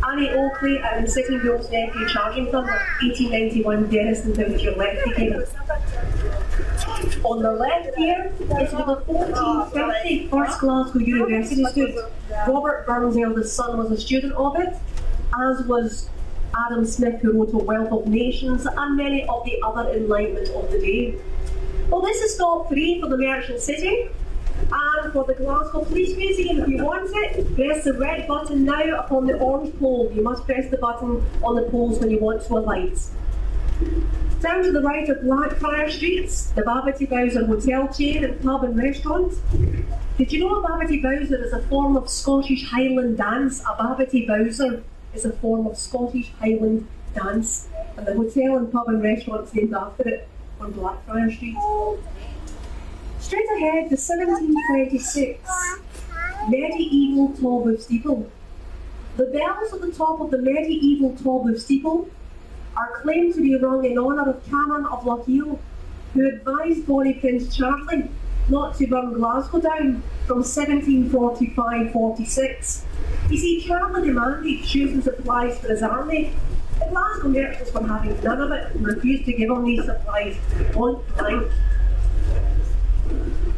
Annie Oakley and Sitting Bull's nephew charging thunder, 1891, Denniston down to your left again. On the left here is where the 1450 First Glasgow University stood. Robert Burns' eldest son was a student of it, as was Adam Smith, who wrote A Wealth of Nations, and many of the other enlightenment of the day. Well, this is stop 3 for the Merchant City. And for the Glasgow Police Museum, if you want it, press the red button now upon the orange pole. You must press the button on the poles when you want to alight. Down to the right are Blackfriars Streets, the Babbity Bowser hotel chain and pub and restaurant. Did you know a Babbity Bowser is a form of Scottish Highland dance? A Babbity Bowser is a form of Scottish Highland dance. And the hotel and pub and restaurant's named after it on Blackfriars Street. Straight ahead, the 1726 medieval Tolbooth steeple. The bells at the top of the medieval Tolbooth steeple are claimed to be rung in honour of Cameron of Lochiel, who advised Bonnie Prince Charlie not to burn Glasgow down from 1745-46. You see, Charlie demanded shoes and supplies for his army. The Glasgow merchants were having none of it and refused to give him these supplies point blank.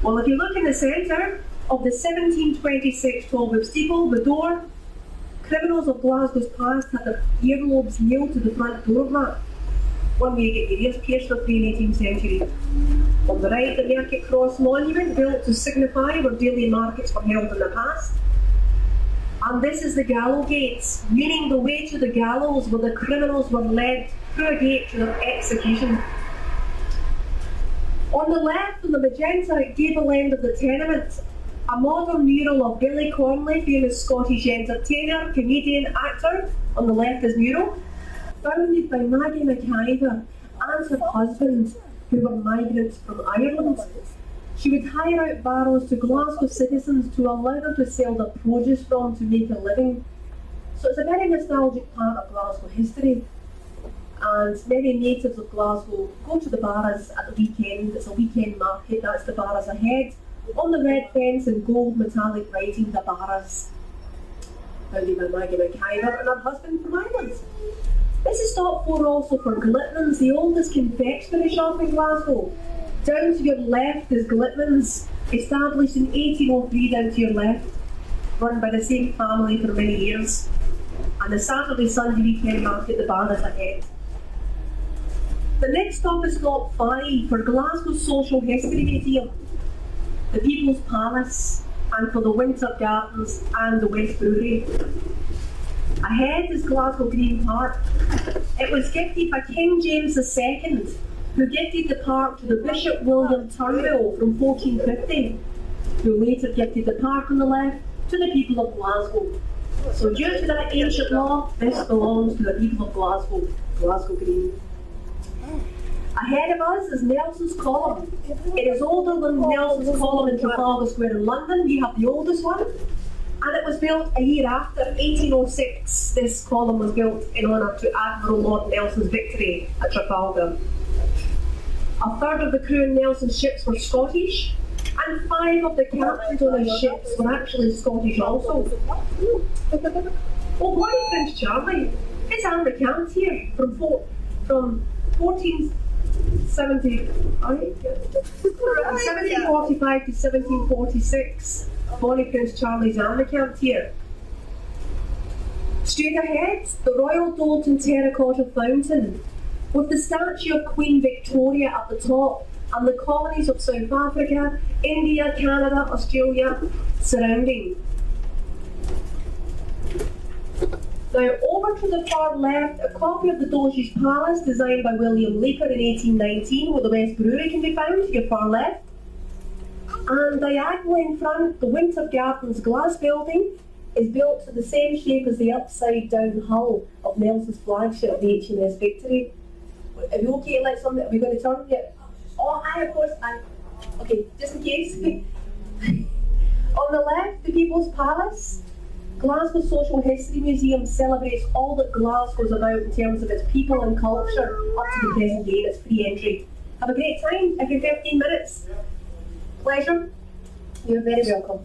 Well, if you look in the centre of the 1726 Tolbooth steeple, the door, criminals of Glasgow's past had their earlobes nailed to the front door of that. One way you get your ears pierced for free in the 18th century. On the right, the Market Cross Monument, built to signify where daily markets were held in the past. And this is the Gallows Gates, meaning the way to the gallows where the criminals were led through a gate to their execution. On the left, on the magenta gable end of the tenement, a modern mural of Billy Connolly, famous Scottish entertainer, comedian, actor. On the left is mural, founded by Maggie McIver and her husband, who were migrants from Ireland. She would hire out barrows to Glasgow citizens to allow them to sell their produce from to make a living. So it's a very nostalgic part of Glasgow history. And many natives of Glasgow go to the barras at the weekend. It's a weekend market, that's the barras ahead. On the red fence in gold metallic writing, the barras. Founded by Maggie McIver and her husband from Ireland. This is stop 4 also for Glitman's, the oldest confectionery shop in Glasgow. Down to your left is Glitman's, established in 1803 down to your left, run by the same family for many years. And the Saturday Sunday weekend market, the barras ahead. The next stop is stop 5 for Glasgow Social History Museum, the People's Palace, and for the Winter Gardens and the West Brewery. Ahead is Glasgow Green Park. It was gifted by King James II, who gifted the park to the Bishop William Turnbull from 1450, who later gifted the park on the left to the people of Glasgow. So due to that ancient law, this belongs to the people of Glasgow, Glasgow Green. Ahead of us is Nelson's Column. It is older than Nelson's Column in Trafalgar Square in London. We have the oldest one. And it was built a year after, 1806. This column was built in honour to Admiral Lord Nelson's victory at Trafalgar. A third of the crew in Nelson's ships were Scottish, and 5 of the captains on his ships were actually Scottish also. Well, Bonnie Prince Charlie is on the count here from 1745 to 1746. Bonnie Prince Charlie's on the count here. Straight ahead, the Royal Doulton terracotta fountain, with the statue of Queen Victoria at the top, and the colonies of South Africa, India, Canada, Australia surrounding. Now, over to the far left, a copy of the Doge's Palace, designed by William Leaper in 1819, where the West Brewery can be found, to your far left. And diagonally in front, the Winter Gardens glass building is built to the same shape as the upside-down hull of Nelson's flagship, the HMS Victory. Are you okay to let something? Are we going to turn yet? Oh, of course, okay, just in case. On the left, the People's Palace. Glasgow Social History Museum celebrates all that Glasgow's about in terms of its people and culture up to the present day. It's free entry. Have a great time, every 15 minutes. Pleasure. You're very welcome.